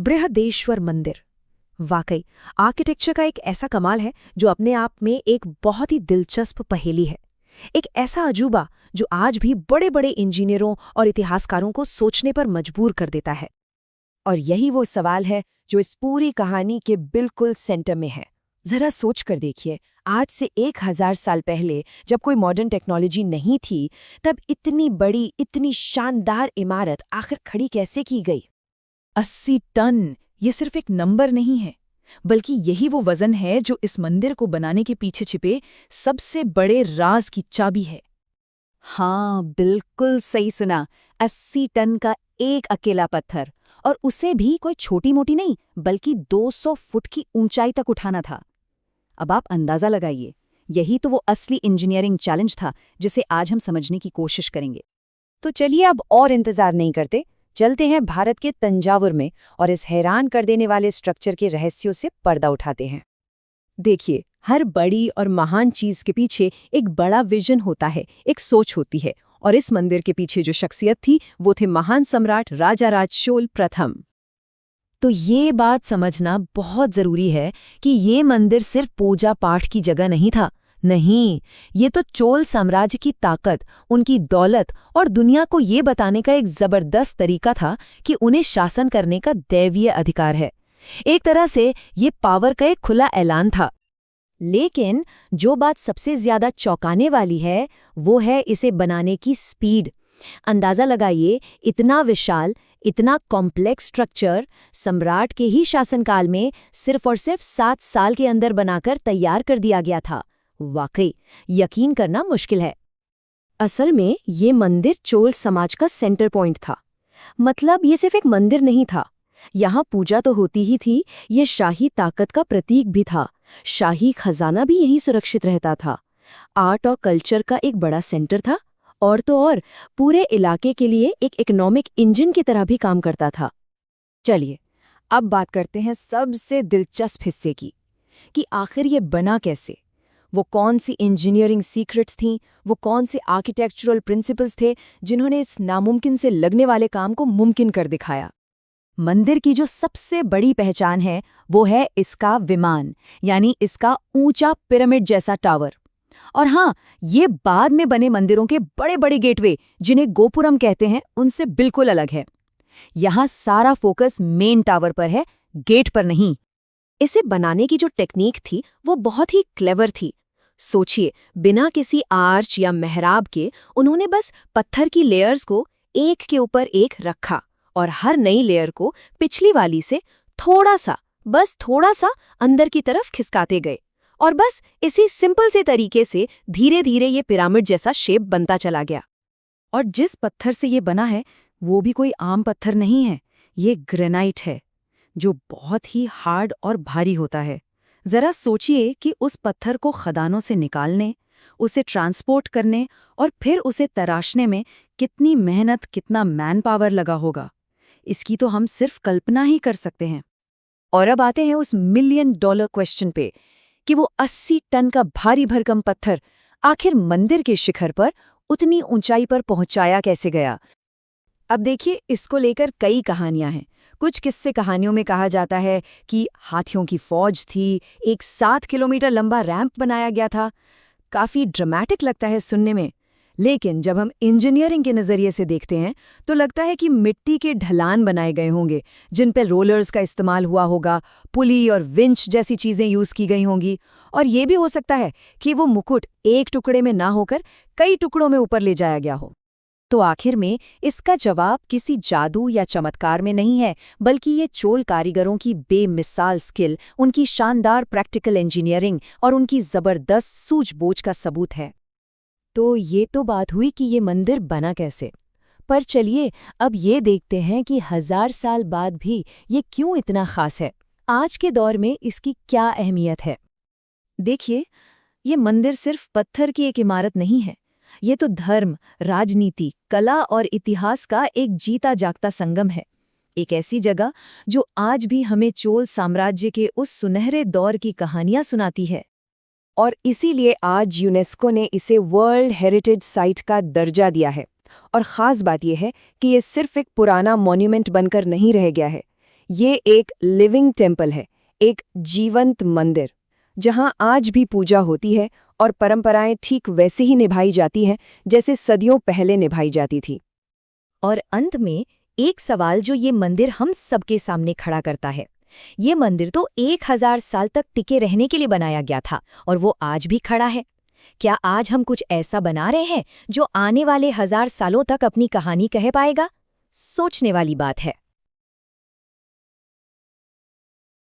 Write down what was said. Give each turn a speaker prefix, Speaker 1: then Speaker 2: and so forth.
Speaker 1: बृहदेश्वर मंदिर वाकई आर्किटेक्चर का एक ऐसा कमाल है जो अपने आप में एक बहुत ही दिलचस्प पहेली है। एक ऐसा अजूबा जो आज भी बड़े बड़े इंजीनियरों और इतिहासकारों को सोचने पर मजबूर कर देता है।
Speaker 2: और यही वो सवाल है जो इस पूरी कहानी के बिल्कुल सेंटर में है। जरा सोच कर देखिए, आज से 1000 साल पहले जब कोई मॉडर्न टेक्नोलॉजी नहीं थी, तब इतनी बड़ी, इतनी शानदार इमारत आखिर खड़ी कैसे की गई?
Speaker 3: 80 टन, ये सिर्फ एक नंबर नहीं है, बल्कि यही वो वजन है जो इस मंदिर को बनाने के पीछे छिपे सबसे बड़े राज की चाबी है।
Speaker 2: हाँ, बिल्कुल सही सुना। 80 टन का एक अकेला पत्थर, और उसे भी कोई छोटी मोटी नहीं, बल्कि 200 फुट की ऊंचाई तक उठाना था। अब आप अंदाजा लगाइए, यही तो वो असली इंजीनियरिंग चैलेंज था जिसे आज हम समझने की कोशिश करेंगे। तो चलिए अब और इंतजार नहीं करते, चलते हैं भारत के तंजावुर में और इस हैरान कर देने वाले स्ट्रक्चर के रहस्यों से पर्दा उठाते हैं। देखिए, हर बड़ी और महान चीज के पीछे एक बड़ा विजन होता है, एक सोच होती है, और इस मंदिर के पीछे जो शख्सियत थी वो थे महान सम्राट राजाराज चोल प्रथम। तो ये बात समझना बहुत जरूरी है कि ये मंदिर सिर्फ पूजा पाठ की जगह नहीं था। नहीं, ये तो चोल साम्राज्य की ताकत, उनकी दौलत और दुनिया को ये बताने का एक जबरदस्त तरीका था कि उन्हें शासन करने का दैवीय अधिकार है। एक तरह से ये पावर का एक खुला ऐलान था। लेकिन जो बात सबसे ज्यादा चौंकाने वाली है वो है इसे बनाने की स्पीड। अंदाजा लगाइए, इतना विशाल, इतना कॉम्प्लेक्स स्ट्रक्चर सम्राट के ही शासनकाल में सिर्फ और सिर्फ 7 साल के अंदर बनाकर तैयार कर दिया गया था। वाकई यकीन करना मुश्किल है। असल में ये मंदिर चोल समाज का सेंटर पॉइंट था। मतलब ये सिर्फ एक मंदिर नहीं था, यहाँ पूजा तो होती ही थी, ये शाही ताकत का प्रतीक भी था। शाही खजाना भी यहीं सुरक्षित रहता था। आर्ट और कल्चर का एक बड़ा सेंटर था, और तो और पूरे इलाके के लिए एक इकोनॉमिक इंजन की तरह भी काम करता था। चलिए अब बात करते हैं सबसे दिलचस्प हिस्से की, कि आखिर ये बना कैसे। वो कौन सी इंजीनियरिंग सीक्रेट्स थीं, वो कौन से आर्किटेक्चरल प्रिंसिपल्स थे जिन्होंने इस नामुमकिन से लगने वाले काम को मुमकिन कर दिखाया। मंदिर की जो सबसे बड़ी पहचान है वो है इसका विमान, यानी इसका ऊंचा पिरामिड जैसा टावर। और हाँ, ये बाद में बने मंदिरों के बड़े बड़े गेटवे, जिन्हें गोपुरम कहते हैं, उनसे बिल्कुल अलग है। यहाँ सारा फोकस मेन टावर पर है, गेट पर नहीं। इसे बनाने की जो टेक्निक थी वो बहुत ही क्लेवर थी। सोचिए, बिना किसी आर्च या मेहराब के उन्होंने बस पत्थर की लेयर्स को एक के ऊपर एक रखा, और हर नई लेयर को पिछली वाली से थोड़ा सा, बस थोड़ा सा अंदर की तरफ खिसकाते गए, और बस इसी सिंपल से तरीके से धीरे धीरे ये पिरामिड जैसा शेप बनता चला गया। और जिस पत्थर से ये बना है वो भी कोई आम पत्थर नहीं है, ये ग्रेनाइट है, जो बहुत ही हार्ड और भारी होता है। जरा सोचिए कि उस पत्थर को खदानों से निकालने, उसे ट्रांसपोर्ट करने और फिर उसे तराशने में कितनी मेहनत, कितना मैन पावर लगा होगा। इसकी तो हम सिर्फ कल्पना ही कर सकते हैं। और अब आते हैं उस $1 मिलियन क्वेश्चन पे, कि वो 80 टन का भारी भरकम पत्थर आखिर मंदिर के शिखर पर उतनी ऊंचाई पर पहुंचाया कैसे गया। अब देखिए, इसको लेकर कई कहानियां हैं। कुछ किस्से कहानियों में कहा जाता है कि हाथियों की फौज थी, एक 7 किलोमीटर लंबा रैंप बनाया गया था। काफी ड्रामेटिक लगता है सुनने में, लेकिन जब हम इंजीनियरिंग के नज़रिए से देखते हैं तो लगता है कि मिट्टी के ढलान बनाए गए होंगे, जिन पर रोलर्स का इस्तेमाल हुआ होगा, पुली और विंच जैसी चीज़ें यूज़ की गई होंगी। और ये भी हो सकता है कि वो मुकुट एक टुकड़े में ना होकर कई टुकड़ों में ऊपर ले जाया गया हो। तो आखिर में इसका जवाब किसी जादू या चमत्कार में नहीं है, बल्कि ये चोल कारीगरों की बेमिसाल स्किल, उनकी शानदार प्रैक्टिकल इंजीनियरिंग और उनकी ज़बरदस्त सूझबूझ का सबूत है। तो ये तो बात हुई कि ये मंदिर बना कैसे, पर चलिए अब ये देखते हैं कि 1000 साल बाद भी ये क्यों इतना खास है। आज के दौर में इसकी क्या अहमियत है। देखिए, ये मंदिर सिर्फ पत्थर की एक इमारत नहीं है, ये तो धर्म, राजनीति, कला और इतिहास का एक जीता जागता संगम है। एक ऐसी जगह जो आज भी हमें चोल साम्राज्य के उस सुनहरे दौर की कहानियां सुनाती है। और इसीलिए आज यूनेस्को ने इसे वर्ल्ड हेरिटेज साइट का दर्जा दिया है। और ख़ास बात यह है कि ये सिर्फ एक पुराना मॉन्यूमेंट बनकर नहीं रह गया है, ये एक लिविंग टेम्पल है, एक जीवंत मंदिर, जहां आज भी पूजा होती है और परंपराएं ठीक वैसे ही निभाई जाती हैं जैसे सदियों पहले निभाई जाती थी।
Speaker 1: और अंत में एक सवाल जो ये मंदिर हम सबके सामने खड़ा करता है। ये मंदिर तो 1000 साल तक टिके रहने के लिए बनाया गया था और वो आज भी खड़ा है। क्या आज हम कुछ ऐसा बना रहे हैं जो आने वाले 1000 सालों तक अपनी कहानी कह पाएगा? सोचने वाली बात है।